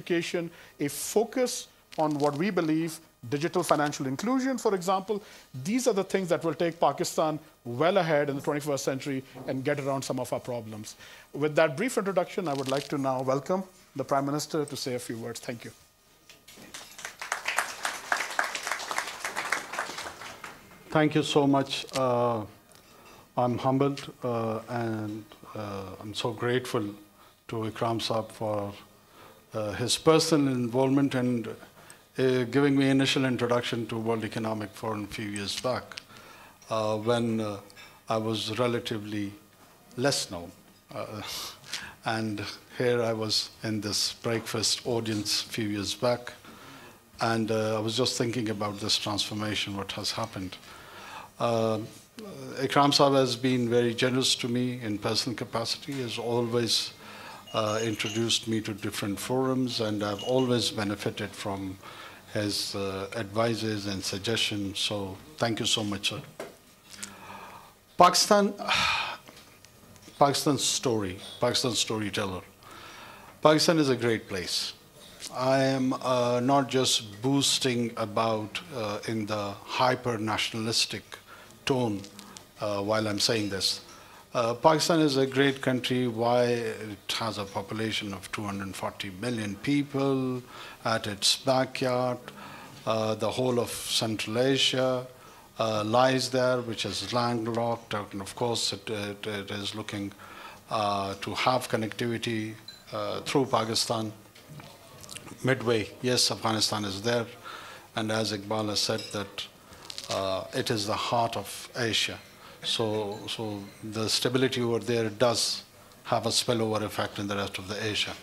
education, a focus on what we believe, digital financial inclusion, for example. These are the things that will take Pakistan well ahead in the 21st century and get around some of our problems. With that brief introduction, I would like to now welcome the Prime Minister to say a few words. Thank you. Thank you so much. I'm humbled and I'm so grateful to Ikram Saab for his personal involvement and giving me initial introduction to World Economic Forum a few years back when I was relatively less known. And here I was in this breakfast audience a few years back, and I was just thinking about this transformation, what has happened. Ikram Saab has been very generous to me in personal capacity, has always introduced me to different forums, and I've always benefited from his advices and suggestions. So thank you so much, sir. Pakistan's story, Pakistan's storyteller. Pakistan is a great place. I am not just boasting about in the hyper-nationalistic tone while I'm saying this. Pakistan is a great country. Why? It has a population of 240 million people at its backyard. The whole of Central Asia lies there, which is landlocked. And of course, it is looking to have connectivity through Pakistan. Midway, yes, Afghanistan is there. And as Iqbal has said, that it is the heart of Asia. So the stability over there does have a spillover effect in the rest of the Asia.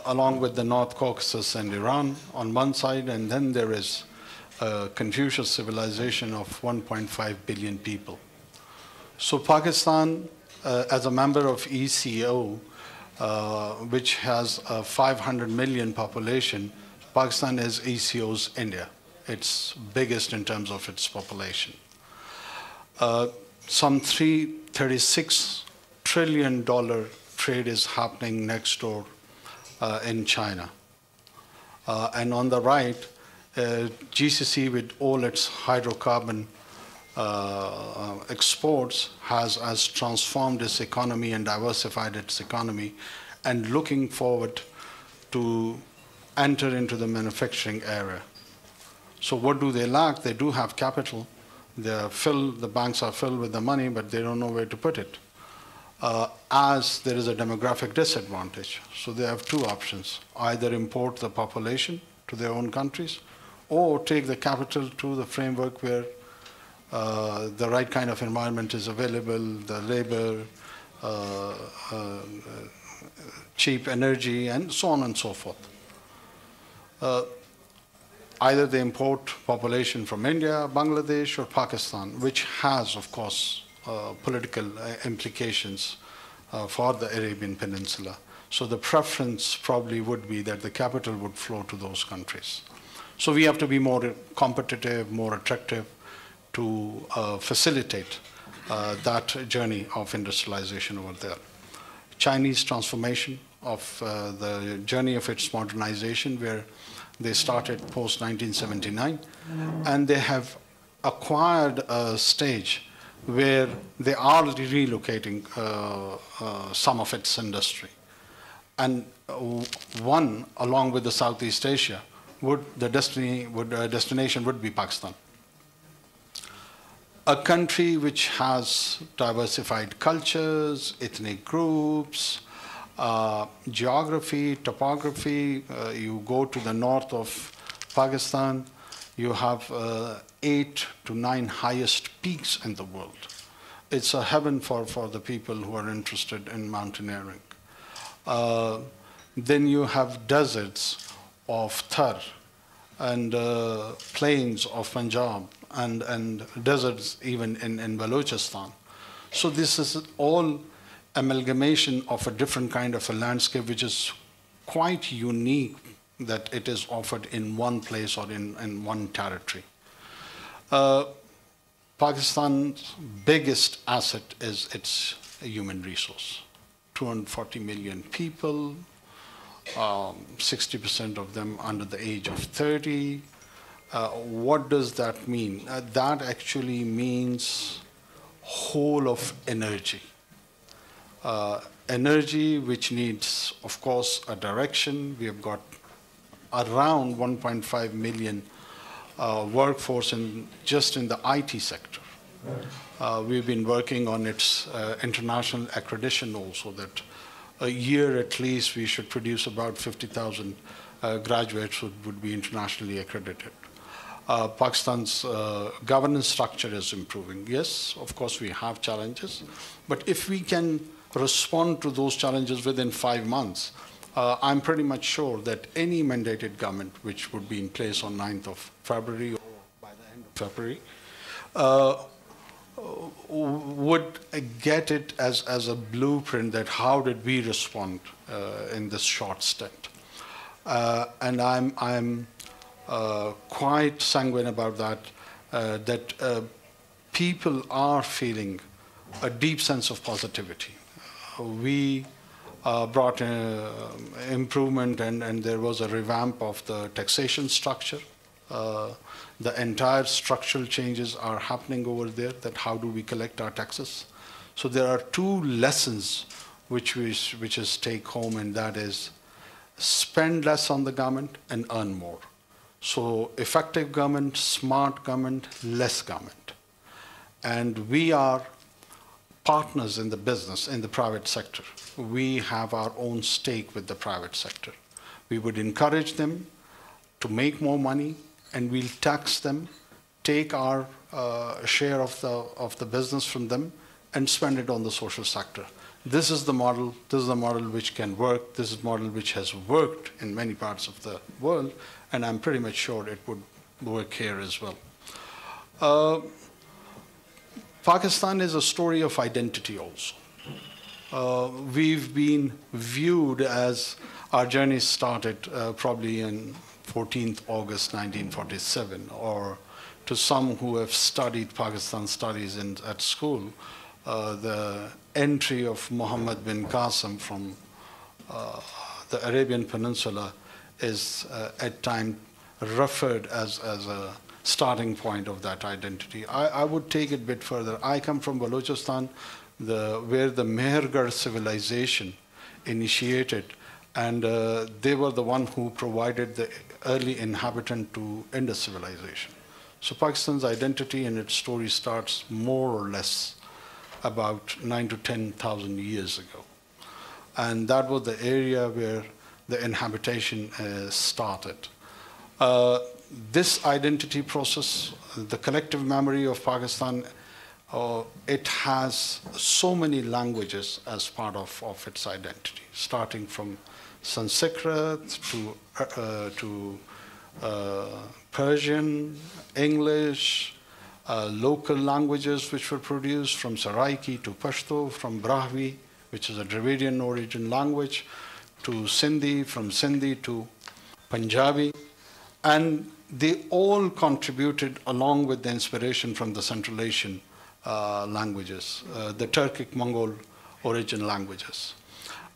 Along with the North Caucasus and Iran on one side, and then there is a Confucius civilization of 1.5 billion people. So Pakistan, as a member of ECO, which has a 500 million population, Pakistan is ECO's India. It's biggest in terms of its population. Some $36 trillion trade is happening next door in China. And on the right, GCC with all its hydrocarbon exports has transformed its economy and diversified its economy and looking forward to enter into the manufacturing area. So what do they lack? They do have capital. The banks are filled with the money, but they don't know where to put it. As there is a demographic disadvantage. So they have two options. Either import the population to their own countries or take the capital to the framework where the right kind of environment is available, the labor, cheap energy, and so on and so forth. Either they import population from India, Bangladesh, or Pakistan, which has, of course, political implications for the Arabian Peninsula. So the preference probably would be that the capital would flow to those countries. So we have to be more competitive, more attractive to facilitate that journey of industrialization over there. Chinese transformation of the journey of its modernization, where they started post-1979, and they have acquired a stage where they are relocating some of its industry. And one, along with the Southeast Asia, destination would be Pakistan. A country which has diversified cultures, ethnic groups, geography, topography. You go to the north of Pakistan, you have 8 to 9 highest peaks in the world. It's a heaven for the people who are interested in mountaineering. Then you have deserts of Thar and plains of Punjab and deserts even in Balochistan. So this is all amalgamation of a different kind of a landscape which is quite unique, that it is offered in one place or in one territory. Pakistan's biggest asset is its human resource. 240 million people, 60% of them under the age of 30. What does that mean? That actually means whole of energy. Energy which needs, of course, a direction. We have got around 1.5 million workforce just in the IT sector. We've been working on its international accreditation also, that a year at least we should produce about 50,000 graduates who would be internationally accredited. Pakistan's governance structure is improving. Yes, of course we have challenges, but if we can respond to those challenges within 5 months, I'm pretty much sure that any mandated government which would be in place on 9th of February or by the end of February would get it as a blueprint that how did we respond in this short stint. And I'm quite sanguine about that, that people are feeling a deep sense of positivity. We brought improvement and there was a revamp of the taxation structure. The entire structural changes are happening over there, that how do we collect our taxes. So there are 2 lessons which is take home, and that is spend less on the government and earn more. So effective government, smart government, less government. And we are partners in the business, in the private sector. We have our own stake with the private sector. We would encourage them to make more money, and we'll tax them, take our share of the business from them, and spend it on the social sector. This is the model. This is the model which can work. This is the model which has worked in many parts of the world, and I'm pretty much sure it would work here as well. Pakistan is a story of identity also. We've been viewed as our journey started probably in 14th August 1947, or to some who have studied Pakistan studies at school, the entry of Muhammad bin Qasim from the Arabian Peninsula is at times referred as a starting point of that identity. I would take it a bit further. I come from Balochistan, where the Mehergarh civilization initiated, and they were the one who provided the early inhabitant to Indus civilization. So Pakistan's identity and its story starts more or less about 9,000 to 10,000 years ago. And that was the area where the inhabitation started. This identity process, the collective memory of Pakistan, it has so many languages as part of its identity, starting from Sanskrit to Persian, English, local languages which were produced from Saraiki to Pashto, from Brahvi, which is a Dravidian origin language, to Sindhi, from Sindhi to Punjabi. And they all contributed along with the inspiration from the Central Asian languages, the Turkic-Mongol origin languages.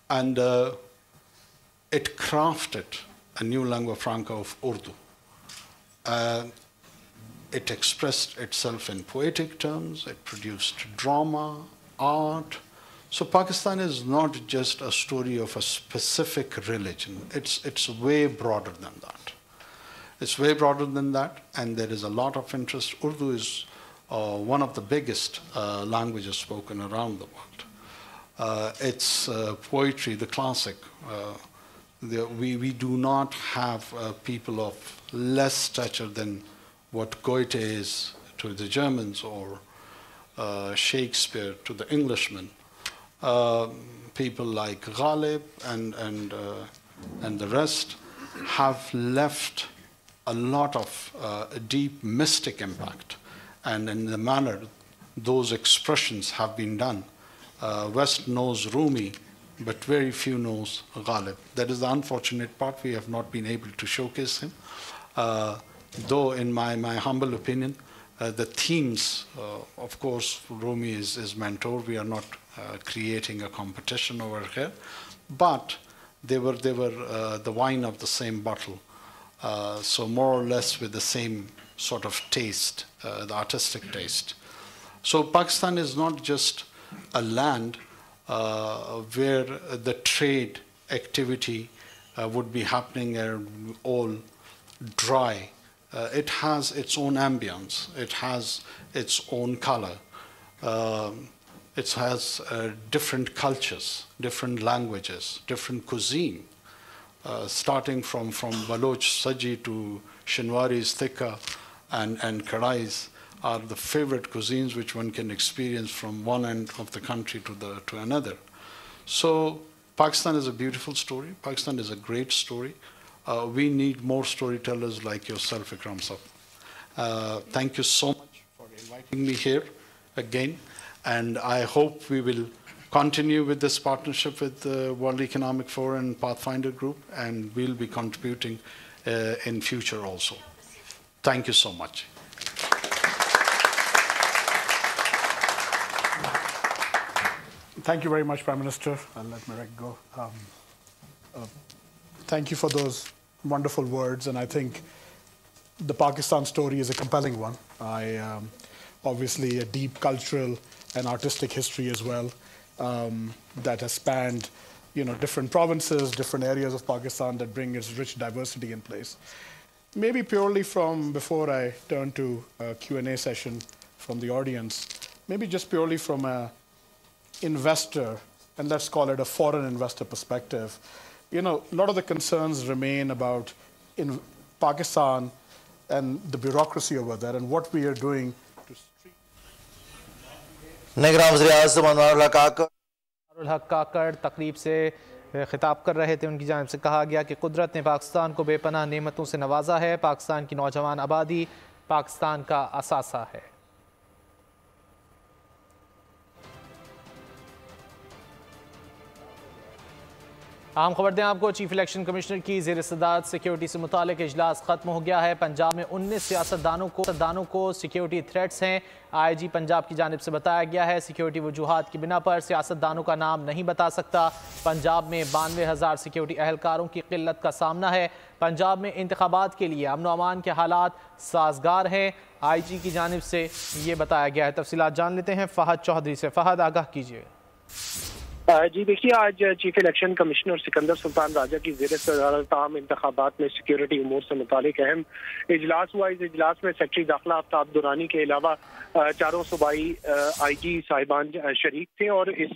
And it crafted a new lingua franca of Urdu. It expressed itself in poetic terms, it produced drama, art. So Pakistan is not just a story of a specific religion, it's way broader than that. It's way broader than that, and there is a lot of interest. Urdu is one of the biggest languages spoken around the world. It's poetry, the classic. We do not have people of less stature than what Goethe is to the Germans, or Shakespeare to the Englishmen. People like Ghalib and the rest have left a lot of deep mystic impact, and in the manner those expressions have been done. West knows Rumi, but very few knows Ghalib. That is the unfortunate part. We have not been able to showcase him. Though in my humble opinion, the themes, of course, Rumi is mentor. We are not creating a competition over here. But they were the wine of the same bottle. So more or less with the same sort of taste, the artistic taste. So Pakistan is not just a land where the trade activity would be happening and all dry. It has its own ambience. It has its own color. It has different cultures, different languages, different cuisine, starting from Baloch Saji to Shinwari's Tikka and Kadais are the favorite cuisines which one can experience from one end of the country to another. So Pakistan is a beautiful story. Pakistan is a great story. We need more storytellers like yourself, Ikram Sahib. Thank you so much for inviting me here again. And I hope we will continue with this partnership with the World Economic Forum and Pathfinder Group, and we'll be contributing in future also. Thank you so much. Thank you very much, Prime Minister. I'll let Marek go. Thank you for those wonderful words, and I think the Pakistan story is a compelling one. Obviously a deep cultural and artistic history as well that has spanned, different provinces, different areas of Pakistan that bring its rich diversity in place. Maybe purely from, before I turn to a Q&A session from the audience, maybe just purely from a investor, and let's call it a foreign investor perspective, a lot of the concerns remain about in Pakistan and the bureaucracy over there and what we are doing to streamline. हक काकड़ तकरीब से खिताब कर रहे थे। उनकी जानिब से कहा गया कि कुदरत ने पाकिस्तान को बेपनाह नेमतों से नवाजा है। पाकिस्तान की नौजवान आबादी पाकिस्तान का असासा है। अहम खबर दें आपको, चीफ इलेक्शन कमिश्नर की ज़ेर सदारत सिक्योरिटी से मुतालिक इजलास ख़त्म हो गया है। पंजाब में 19 सियासतदानों को सिक्योरिटी थ्रेट्स हैं। IG पंजाब की जानिब से बताया गया है सिक्योरिटी वजूहात की बिना पर सियासतदानों का नाम नहीं बता सकता। पंजाब में 92,000 सिक्योरिटी अहलकारों की किल्लत का सामना है। पंजाब में इंतखाबात के लिए अमन व अमान के हालात साजगार हैं। IG की जानिब से ये बताया गया है। तफसीलात जान लेते हैं फ़हद चौधरी से। फ़हद, आगाह कीजिए। जी देखिए, आज chief election commissioner Sikandar Sultan Raja की ज़ेर सदारत आम इंतखाबात में सिक्योरिटी उमूर से मुतालिक अहम इजलास हुआ। इस इजलास में सेक्रेटरी दाखिला आफ्ताब दुरानी के अलावा चारों सूबाई IG साहिबान शरीक थे और इस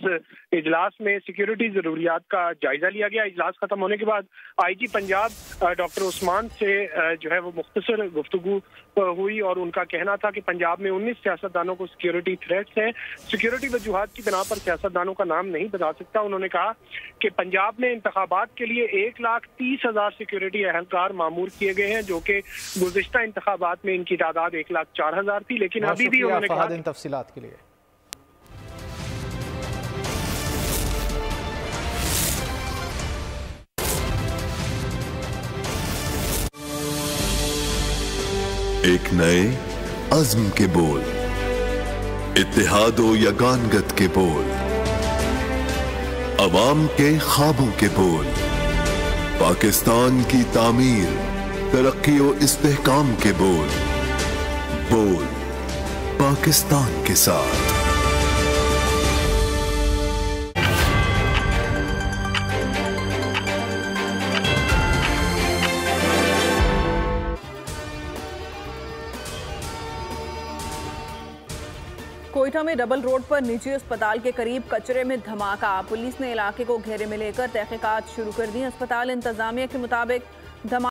इजलास में सिक्योरिटी ज़रूरियात का जायजा लिया गया। इजलास खत्म होने के बाद IG पंजाब डॉक्टर उस्मान से जो है वो मुख्तसर गुफ्तगू हुई और उनका कहना था कि पंजाब में 19 सियासतदानों को सिक्योरिटी थ्रेट्स हैं। सिक्योरिटी वजूहात की बिना पर सियासतदानों का नाम नहीं बता सकता। उन्होंने कहा कि पंजाब में इंतखाबात के लिए 1,30,000 सिक्योरिटी अहलकार मामूर किए गए हैं, जो कि गुज़िश्ता इंतखाबात में इनकी तादाद 1,04,000 थी। लेकिन अभी भी उन्होंने कहा इन तफसीलात के लिए। एक नए अज़्म के बोल, इत्तेहादो यगानगत के बोल, अवाम के ख्वाबों के बोल, पाकिस्तान की तामीर, तरक्की और इस्तेहकाम के बोल, बोल पाकिस्तान के साथ। कोयटा में डबल रोड पर निजी अस्पताल के करीब कचरे में धमाका। पुलिस ने इलाके को घेरे में लेकर तहकीकात शुरू कर दी। अस्पताल इंतजामिया के मुताबिक धमाका